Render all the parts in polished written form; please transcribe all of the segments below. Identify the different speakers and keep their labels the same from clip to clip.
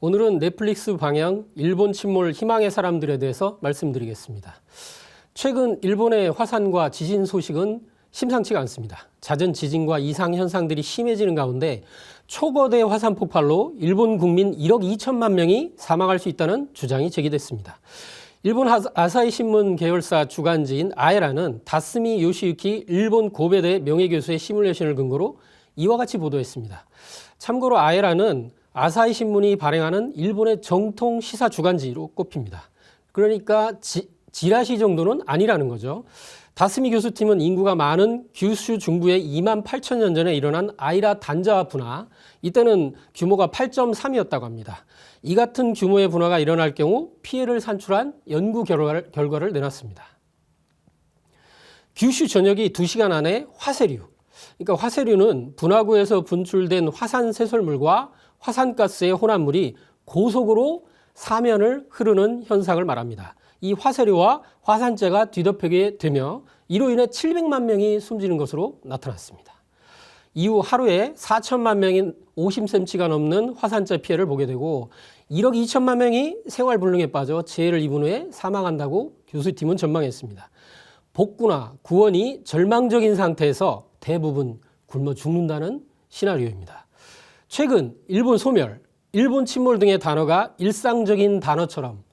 Speaker 1: 오늘은 넷플릭스 방영 일본 침몰 희망의 사람들에 대해서 말씀드리겠습니다. 최근 일본의 화산과 지진 소식은 심상치가 않습니다. 잦은 지진과 이상 현상들이 심해지는 가운데 초거대 화산 폭발로 일본 국민 1억 2천만 명이 사망할 수 있다는 주장이 제기됐습니다. 일본 아사히 신문 계열사 주간지인 아에라는 다스미 요시유키 일본 고베대 명예교수의 시뮬레이션을 근거로 이와 같이 보도했습니다. 참고로 아에라는 아사히 신문이 발행하는 일본의 정통 시사 주간지로 꼽힙니다. 그러니까 지라시 정도는 아니라는 거죠. 다스미 교수팀은 인구가 많은 규슈 중부의 2만 8천 년 전에 일어난 아이라 단자와 분화, 이때는 규모가 8.3이었다고 합니다. 이 같은 규모의 분화가 일어날 경우 피해를 산출한 연구 결과를 내놨습니다. 규슈 전역이 2시간 안에 화쇄류, 그러니까 화쇄류는 분화구에서 분출된 화산 쇄설물과 화산가스의 혼합물이 고속으로 사면을 흐르는 현상을 말합니다. 이 화쇄류와 화산재가 뒤덮이게 되며 이로 인해 700만 명이 숨지는 것으로 나타났습니다. 이후 하루에 4천만 명이 50cm가 넘는 화산재 피해를 보게 되고 1억 2천만 명이 생활불능에 빠져 재해를 입은 후에 사망한다고 교수팀은 전망했습니다. 복구나 구원이 절망적인 상태에서 대부분 굶어 죽는다는 시나리오입니다. 최근 일본 소멸, 일본 침몰 등의 단어가 일상적인 단어처럼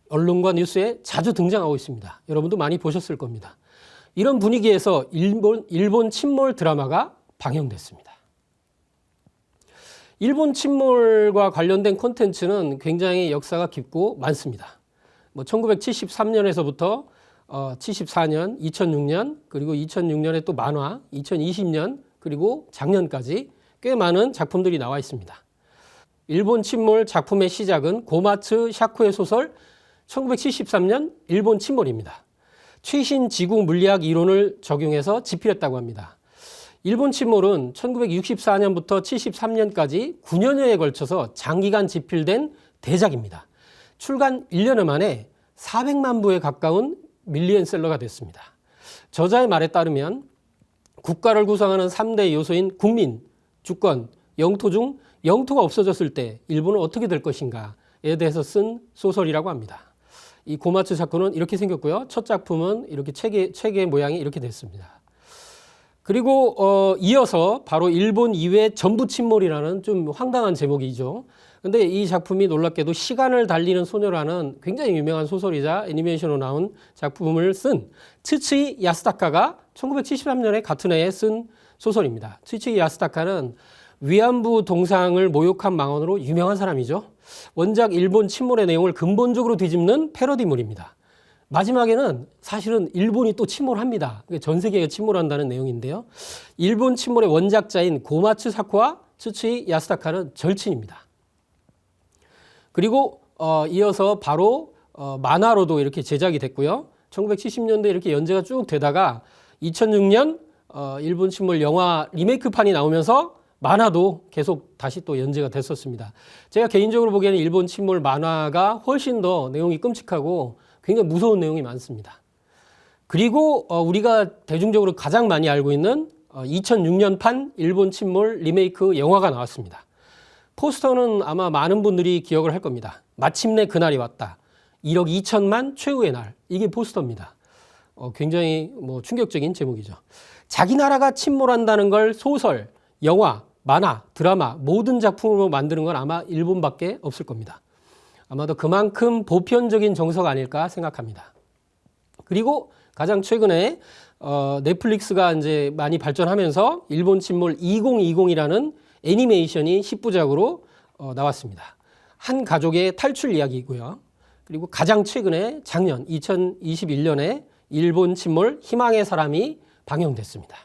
Speaker 1: 언론과 뉴스에 자주 등장하고 있습니다. 여러분도 많이 보셨을 겁니다. 이런 분위기에서 일본 침몰 드라마가 방영됐습니다. 일본 침몰과 관련된 콘텐츠는 굉장히 역사가 깊고 많습니다. 1973년에서부터 74년, 2006년, 그리고 2006년에 또 만화, 2020년, 그리고 작년까지 꽤 많은 작품들이 나와 있습니다. 일본 침몰 작품의 시작은 고마츠 샤쿠의 소설 1973년 일본 침몰입니다. 최신 지구 물리학 이론을 적용해서 집필했다고 합니다. 일본 침몰은 1964년부터 73년까지 9년여에 걸쳐서 장기간 집필된 대작입니다. 출간 1년 만에 400만 부에 가까운 밀리언셀러가 됐습니다. 저자의 말에 따르면 국가를 구성하는 3대 요소인 국민, 주권, 영토 중 영토가 없어졌을 때 일본은 어떻게 될 것인가에 대해서 쓴 소설이라고 합니다. 이 고마츠 샤쿠는 이렇게 생겼고요. 첫 작품은 이렇게 책의 모양이 이렇게 됐습니다. 그리고 이어서 바로 일본 이외 전부 침몰이라는 좀 황당한 제목이죠. 근데 이 작품이 놀랍게도 시간을 달리는 소녀라는 굉장히 유명한 소설이자 애니메이션으로 나온 작품을 쓴 츠츠이 야스타카가 1973년에 같은 해에 쓴 소설입니다. 츠츠이 야스타카는 위안부 동상을 모욕한 망언으로 유명한 사람이죠. 원작 일본 침몰의 내용을 근본적으로 뒤집는 패러디물입니다. 마지막에는 사실은 일본이 또 침몰합니다. 전 세계가 침몰한다는 내용인데요. 일본 침몰의 원작자인 고마츠 사쿠와 츠츠이 야스타카는 절친입니다. 그리고 이어서 바로 만화로도 이렇게 제작이 됐고요. 1970년대 이렇게 연재가 쭉 되다가 2006년 일본 침몰 영화 리메이크판이 나오면서 만화도 계속 다시 또 연재가 됐었습니다. 제가 개인적으로 보기에는 일본 침몰 만화가 훨씬 더 내용이 끔찍하고 굉장히 무서운 내용이 많습니다. 그리고 우리가 대중적으로 가장 많이 알고 있는 2006년판 일본 침몰 리메이크 영화가 나왔습니다. 포스터는 아마 많은 분들이 기억을 할 겁니다. 마침내 그날이 왔다. 1억 2천만 최후의 날. 이게 포스터입니다. 굉장히 충격적인 제목이죠. 자기 나라가 침몰한다는 걸 소설, 영화, 만화, 드라마 모든 작품으로 만드는 건 아마 일본밖에 없을 겁니다. 아마도 그만큼 보편적인 정서가 아닐까 생각합니다. 그리고 가장 최근에 넷플릭스가 이제 많이 발전하면서 일본 침몰 2020이라는 애니메이션이 10부작으로 나왔습니다. 한 가족의 탈출 이야기이고요. 그리고 가장 최근에 작년 2021년에 일본 침몰 희망의 사람이 방영됐습니다.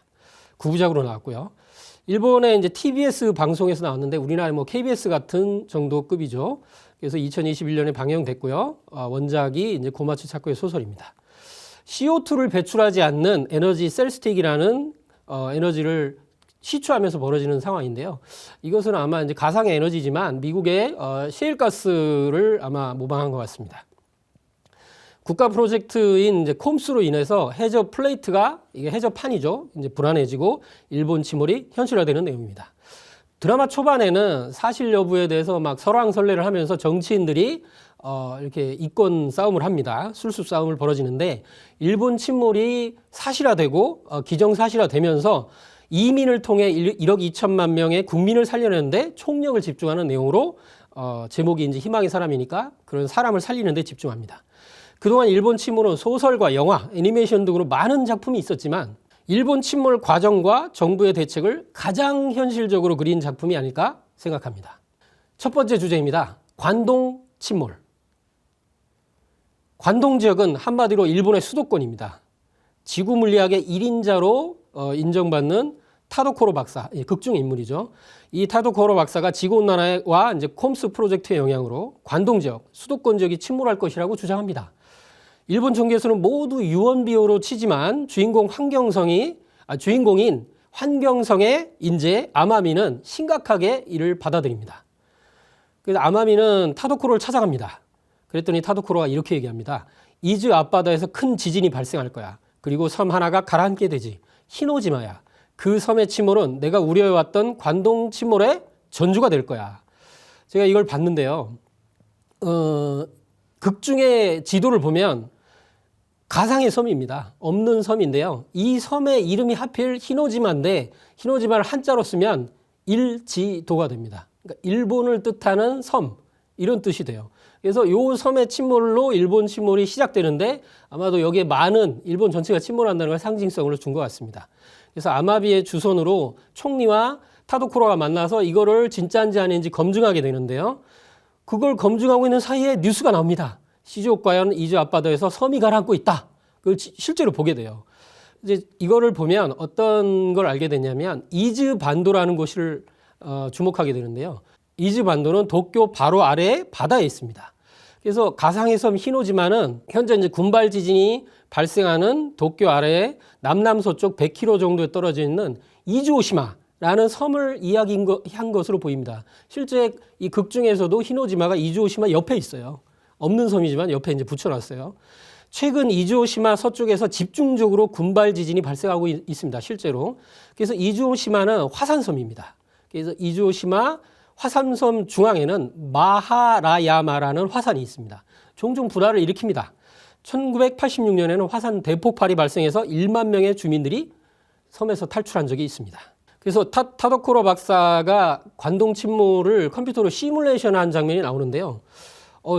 Speaker 1: 9부작으로 나왔고요. 일본의 이제 TBS 방송에서 나왔는데 우리나라 KBS 같은 정도 급이죠. 그래서 2021년에 방영됐고요. 원작이 이제 고마츠 사쿠의 소설입니다. CO2를 배출하지 않는 에너지 셀스틱이라는 에너지를 시추하면서 벌어지는 상황인데요. 이것은 아마 이제 가상의 에너지지만 미국의 셰일가스를 아마 모방한 것 같습니다. 국가 프로젝트인 이제 콤스로 인해서 해저 플레이트가 이게 해저판이죠. 이제 불안해지고 일본 침몰이 현실화되는 내용입니다. 드라마 초반에는 사실 여부에 대해서 막 설왕설래를 하면서 정치인들이 이렇게 이권 싸움을 합니다. 술수 싸움을 벌어지는데 일본 침몰이 사실화되고 기정사실화되면서 이민을 통해 1억 2천만 명의 국민을 살려내는데 총력을 집중하는 내용으로 제목이 이제 희망의 사람이니까 그런 사람을 살리는 데 집중합니다. 그동안 일본 침몰은 소설과 영화, 애니메이션 등으로 많은 작품이 있었지만 일본 침몰 과정과 정부의 대책을 가장 현실적으로 그린 작품이 아닐까 생각합니다. 첫 번째 주제입니다. 관동 침몰. 관동 지역은 한마디로 일본의 수도권입니다. 지구 물리학의 1인자로 인정받는 타도코로 박사, 극중 인물이죠. 이 타도코로 박사가 지구온난화와 이제 콤스 프로젝트의 영향으로 관동 지역, 수도권 지역이 침몰할 것이라고 주장합니다. 일본 정계에서는 모두 유언비어로 치지만 주인공인 환경성의 인재 아마미는 심각하게 이를 받아들입니다. 그래서 아마미는 타도코로를 찾아갑니다. 그랬더니 타도코로가 이렇게 얘기합니다. 이즈 앞바다에서 큰 지진이 발생할 거야. 그리고 섬 하나가 가라앉게 되지. 히노지마야. 그 섬의 침몰은 내가 우려해왔던 관동 침몰의 전주가 될 거야. 제가 이걸 봤는데요. 극중의 지도를 보면 가상의 섬입니다. 없는 섬인데요. 이 섬의 이름이 하필 히노지마인데 히노지마를 한자로 쓰면 일지도가 됩니다. 그러니까 일본을 뜻하는 섬 이런 뜻이 돼요. 그래서 이 섬의 침몰로 일본 침몰이 시작되는데 아마도 여기에 많은 일본 전체가 침몰한다는 걸 상징성으로 준 것 같습니다. 그래서 아마비의 주선으로 총리와 타도코로가 만나서 이거를 진짜인지 아닌지 검증하게 되는데요. 그걸 검증하고 있는 사이에 뉴스가 나옵니다. 시즈오카현 이즈 앞바다에서 섬이 가라앉고 있다. 그걸 실제로 보게 돼요. 이제 이거를 보면 어떤 걸 알게 되냐면 이즈 반도라는 곳을 주목하게 되는데요. 이즈 반도는 도쿄 바로 아래 바다에 있습니다. 그래서 가상의 섬 히노지마는 현재 이제 군발 지진이 발생하는 도쿄 아래에 남남서쪽 100km 정도에 떨어져 있는 이즈오시마라는 섬을 이야기한 것으로 보입니다. 실제 이 극 중에서도 히노지마가 이즈오시마 옆에 있어요. 없는 섬이지만 옆에 이제 붙여놨어요. 최근 이즈오시마 서쪽에서 집중적으로 군발 지진이 발생하고 있습니다. 실제로. 그래서 이즈오시마는 화산섬입니다. 그래서 이즈오시마 화산섬 중앙에는 마하라야마라는 화산이 있습니다. 종종 불화를 일으킵니다. 1986년에는 화산 대폭발이 발생해서 1만 명의 주민들이 섬에서 탈출한 적이 있습니다. 그래서 타도코로 박사가 관동 침몰을 컴퓨터로 시뮬레이션한 장면이 나오는데요.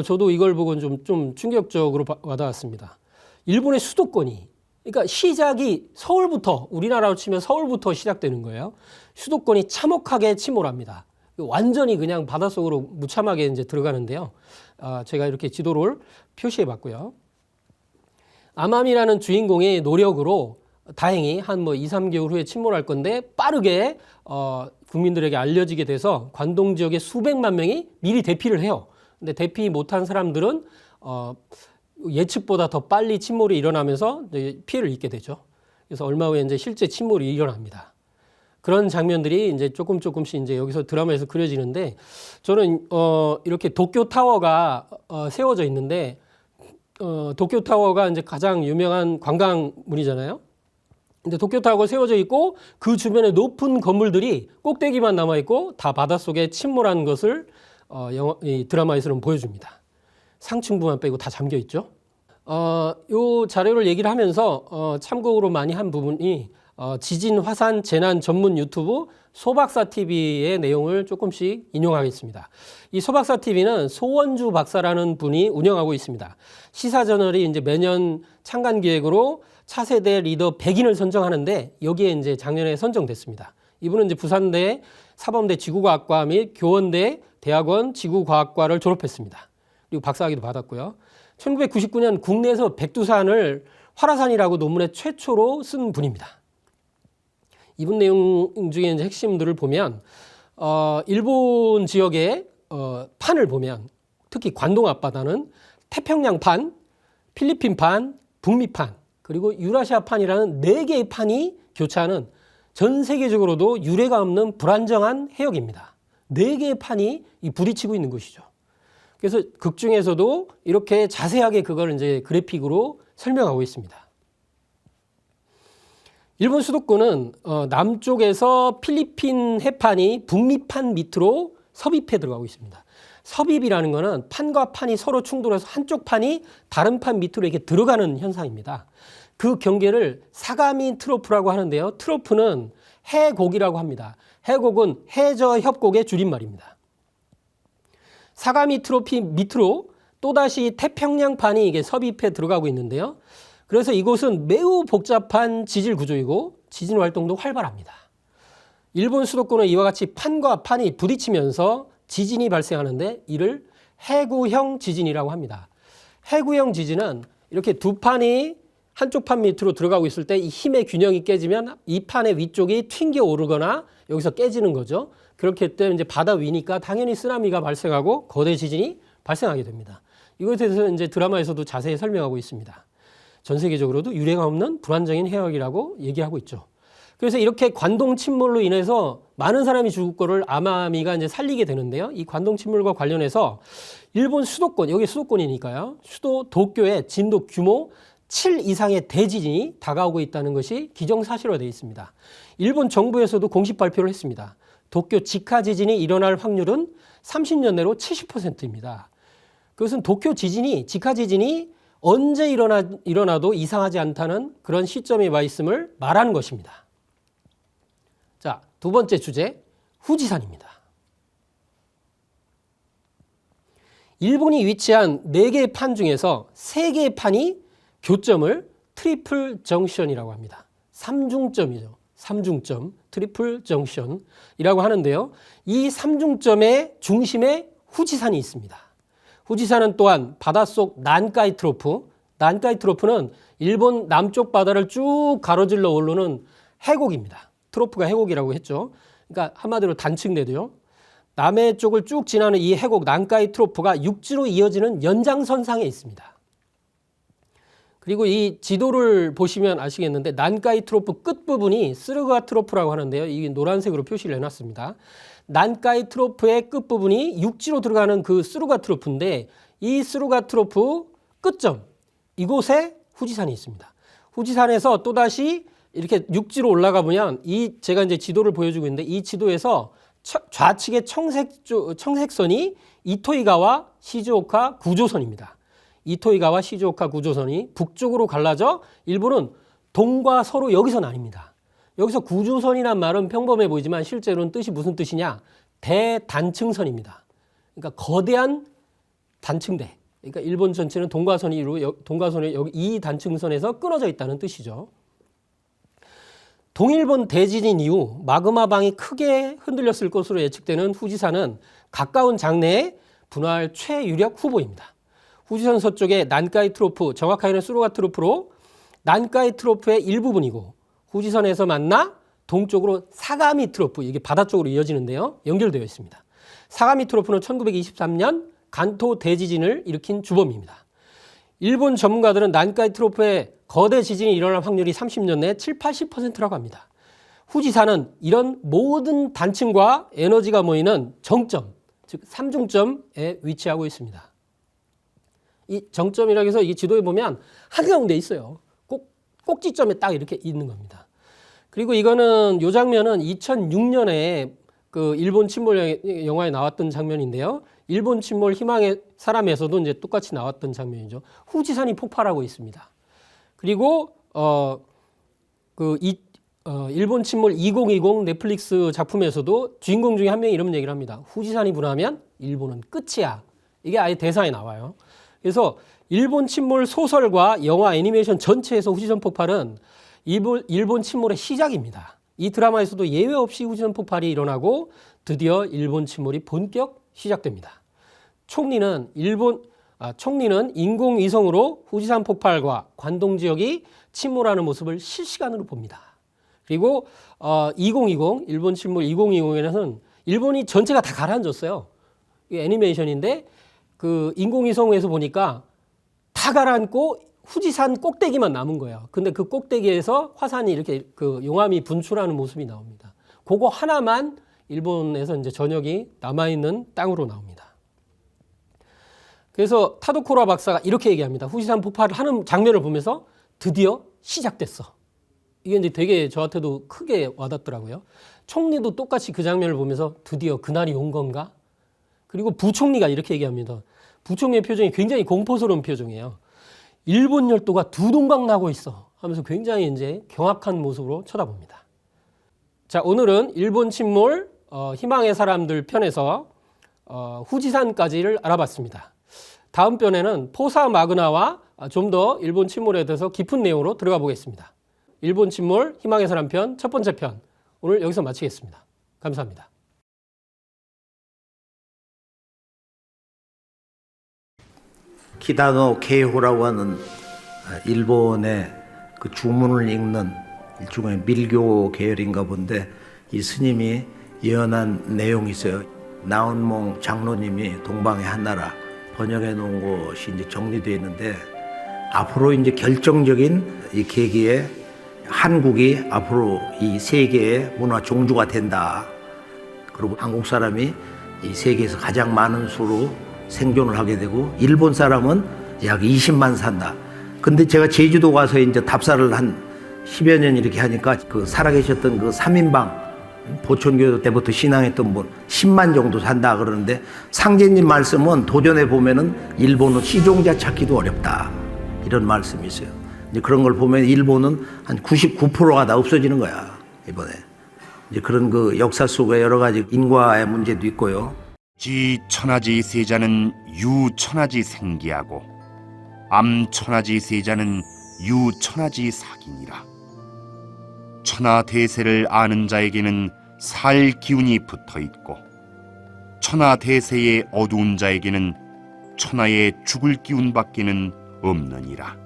Speaker 1: 저도 이걸 보고 좀 충격적으로 와닿았습니다. 일본의 수도권이, 그러니까 시작이 서울부터, 우리나라로 치면 서울부터 시작되는 거예요. 수도권이 참혹하게 침몰합니다. 완전히 그냥 바닷속으로 무참하게 이제 들어가는데요. 제가 이렇게 지도를 표시해 봤고요. 아마미라는 주인공의 노력으로 다행히 한 2, 3개월 후에 침몰할 건데 빠르게 국민들에게 알려지게 돼서 관동 지역의 수백만 명이 미리 대피를 해요. 근데 대피 못한 사람들은 예측보다 더 빨리 침몰이 일어나면서 피해를 입게 되죠. 그래서 얼마 후에 이제 실제 침몰이 일어납니다. 그런 장면들이 이제 조금씩 이제 여기서 드라마에서 그려지는데 저는 이렇게 도쿄 타워가 세워져 있는데 도쿄 타워가 이제 가장 유명한 관광물이잖아요. 근데 도쿄 타워가 세워져 있고 그 주변에 높은 건물들이 꼭대기만 남아 있고 다 바닷속에 침몰한 것을 이 드라마에서는 보여줍니다. 상층부만 빼고 다 잠겨 있죠. 요 자료를 얘기를 하면서 참고로 많이 한 부분이 지진 화산 재난 전문 유튜브 소박사 TV의 내용을 조금씩 인용하겠습니다. 이 소박사 TV는 소원주 박사라는 분이 운영하고 있습니다. 시사저널이 이제 매년 창간 기획으로 차세대 리더 100인을 선정하는데 여기에 이제 작년에 선정됐습니다. 이분은 이제 부산대 사범대 지구과학과 및 교원대 대학원 지구과학과를 졸업했습니다. 그리고 박사학위도 받았고요. 1999년 국내에서 백두산을 활화산이라고 논문에 최초로 쓴 분입니다. 이분 내용 중에 이제 핵심들을 보면 일본 지역의 판을 보면 특히 관동 앞바다는 태평양판, 필리핀판, 북미판 그리고 유라시아판이라는 4개의 판이 교차하는 전 세계적으로도 유례가 없는 불안정한 해역입니다. 4개의 판이 부딪히고 있는 곳이죠. 그래서 극 중에서도 이렇게 자세하게 그걸 이제 그래픽으로 설명하고 있습니다. 일본 수도권은 남쪽에서 필리핀 해판이 북미판 밑으로 섭입해 들어가고 있습니다. 섭입이라는 것은 판과 판이 서로 충돌해서 한쪽 판이 다른 판 밑으로 이렇게 들어가는 현상입니다. 그 경계를 사가미 트로프라고 하는데요. 트로프는 해곡이라고 합니다. 해곡은 해저 협곡의 줄임말입니다. 사가미 트로피 밑으로 또다시 태평양판이 이게 섭입해 들어가고 있는데요. 그래서 이곳은 매우 복잡한 지질 구조이고 지진 활동도 활발합니다. 일본 수도권은 이와 같이 판과 판이 부딪히면서 지진이 발생하는데 이를 해구형 지진이라고 합니다. 해구형 지진은 이렇게 두 판이 한쪽 판 밑으로 들어가고 있을 때 이 힘의 균형이 깨지면 이 판의 위쪽이 튕겨 오르거나 여기서 깨지는 거죠. 그렇기 때문에 이제 바다 위니까 당연히 쓰나미가 발생하고 거대 지진이 발생하게 됩니다. 이것에 대해서 이제 드라마에서도 자세히 설명하고 있습니다. 전 세계적으로도 유례가 없는 불안정인 해역이라고 얘기하고 있죠. 그래서 이렇게 관동 침몰로 인해서 많은 사람이 죽을 거를 아마미가 이제 살리게 되는데요. 이 관동 침몰과 관련해서 일본 수도권, 여기 수도권이니까요. 수도 도쿄에 진도 규모 7 이상의 대지진이 다가오고 있다는 것이 기정사실화되어 있습니다. 일본 정부에서도 공식 발표를 했습니다. 도쿄 직하 지진이 일어날 확률은 30년 내로 70%입니다. 그것은 도쿄 지진이, 직하 지진이 언제 일어나도 이상하지 않다는 그런 시점에 와 있음을 말하는 것입니다. 자, 두 번째 주제, 후지산입니다. 일본이 위치한 4개의 판 중에서 3개의 판이 교점을 트리플 정션이라고 합니다. 삼중점이죠. 삼중점, 트리플 정션이라고 하는데요. 이 삼중점의 중심에 후지산이 있습니다. 후지산은 또한 바닷속 난카이 트로프, 난카이 트로프는 일본 남쪽 바다를 쭉 가로질러 오르는 해곡입니다. 트로프가 해곡이라고 했죠. 그러니까 한마디로 단층대도요. 남해 쪽을 쭉 지나는 이 해곡 난카이 트로프가 육지로 이어지는 연장선상에 있습니다. 그리고 이 지도를 보시면 아시겠는데 난카이 트로프 끝부분이 스르가 트로프라고 하는데요. 이게 노란색으로 표시를 해놨습니다. 난카이 트로프의 끝부분이 육지로 들어가는 그 스루가 트로프인데 이 스루가 트로프 끝점 이곳에 후지산이 있습니다. 후지산에서 또다시 이렇게 육지로 올라가 보면 이 제가 이제 지도를 보여주고 있는데 이 지도에서 좌측의 청색선이 이토이가와 시즈오카 구조선입니다. 이토이가와 시즈오카 구조선이 북쪽으로 갈라져 일본은 동과 서로 여기서 나뉩니다. 여기서 구조선이란 말은 평범해 보이지만 실제로는 뜻이 무슨 뜻이냐? 대단층선입니다. 그러니까 거대한 단층대. 그러니까 일본 전체는 동과선의 여기 이 단층선에서 끊어져 있다는 뜻이죠. 동일본 대지진 이후 마그마방이 크게 흔들렸을 것으로 예측되는 후지산은 가까운 장래에 분화할 최유력 후보입니다. 후지산 서쪽에 난카이 트로프, 정확하게는 스루가 트로프로 난카이 트로프의 일부분이고 후지산에서 만나 동쪽으로 사가미 트로프, 이게 바다 쪽으로 이어지는데요. 연결되어 있습니다. 사가미 트로프는 1923년 간토 대지진을 일으킨 주범입니다. 일본 전문가들은 난카이 트로프의 거대 지진이 일어날 확률이 30년 내 7, 80%라고 합니다. 후지산은 이런 모든 단층과 에너지가 모이는 정점, 즉 삼중점에 위치하고 있습니다. 이 정점이라고 해서 이 지도에 보면 한가운데 있어요. 꼭지점에 딱 이렇게 있는 겁니다. 그리고 이거는 이 장면은 2006년에 그 일본 침몰 영화에 나왔던 장면인데요. 일본 침몰 희망의 사람에서도 이제 똑같이 나왔던 장면이죠. 후지산이 폭발하고 있습니다. 그리고 일본 침몰 2020 넷플릭스 작품에서도 주인공 중에 한 명이 이런 얘기를 합니다. 후지산이 분화하면 일본은 끝이야. 이게 아예 대사에 나와요. 그래서 일본 침몰 소설과 영화 애니메이션 전체에서 후지산 폭발은 일본 침몰의 시작입니다. 이 드라마에서도 예외 없이 후지산 폭발이 일어나고 드디어 일본 침몰이 본격 시작됩니다. 총리는 인공위성으로 후지산 폭발과 관동 지역이 침몰하는 모습을 실시간으로 봅니다. 그리고 2020 일본 침몰 2020에는 일본이 전체가 다 가라앉았어요. 이게 애니메이션인데 그 인공위성에서 보니까 다 가라앉고 후지산 꼭대기만 남은 거예요. 근데 그 꼭대기에서 화산이 이렇게 그 용암이 분출하는 모습이 나옵니다. 그거 하나만 일본에서 이제 전역이 남아있는 땅으로 나옵니다. 그래서 타도코라 박사가 이렇게 얘기합니다. 후지산 폭발을 하는 장면을 보면서 드디어 시작됐어. 이게 이제 되게 저한테도 크게 와닿더라고요. 총리도 똑같이 그 장면을 보면서 드디어 그날이 온 건가? 그리고 부총리가 이렇게 얘기합니다. 부총리의 표정이 굉장히 공포스러운 표정이에요. 일본 열도가 두 동강 나고 있어 하면서 굉장히 이제 경악한 모습으로 쳐다봅니다. 자, 오늘은 일본 침몰 희망의 사람들 편에서 후지산까지를 알아봤습니다. 다음 편에는 포사 마그나와 좀 더 일본 침몰에 대해서 깊은 내용으로 들어가 보겠습니다. 일본 침몰 희망의 사람 편 첫 번째 편 오늘 여기서 마치겠습니다. 감사합니다.
Speaker 2: 키다노 케이호라고 하는 일본의 그 주문을 읽는 일종의 밀교 계열인가 본데 이 스님이 예언한 내용이 있어요. 나온몽 장로님이 동방의 한나라 번역해 놓은 것이 이제 정리되어 있는데 앞으로 이제 결정적인 이 계기에 한국이 앞으로 이 세계의 문화 종주가 된다. 그리고 한국 사람이 이 세계에서 가장 많은 수로 생존을 하게 되고 일본 사람은 약 20만 산다. 근데 제가 제주도 가서 이제 답사를 한 10여 년 이렇게 하니까 그 살아계셨던 그 3인방 보천교 때부터 신앙했던 분 10만 정도 산다 그러는데 상제님 말씀은 도전해 보면은 일본은 시종자 찾기도 어렵다. 이런 말씀이 있어요. 이제 그런 걸 보면 일본은 한 99%가 다 없어지는 거야, 이번에. 이제 그런 그 역사 속에 여러 가지 인과의 문제도 있고요.
Speaker 3: 지천하지 세자는 유천하지 생기하고 암천하지 세자는 유천하지 사기니라. 천하 대세를 아는 자에게는 살 기운이 붙어 있고 천하 대세의 어두운 자에게는 천하의 죽을 기운밖에는 없느니라.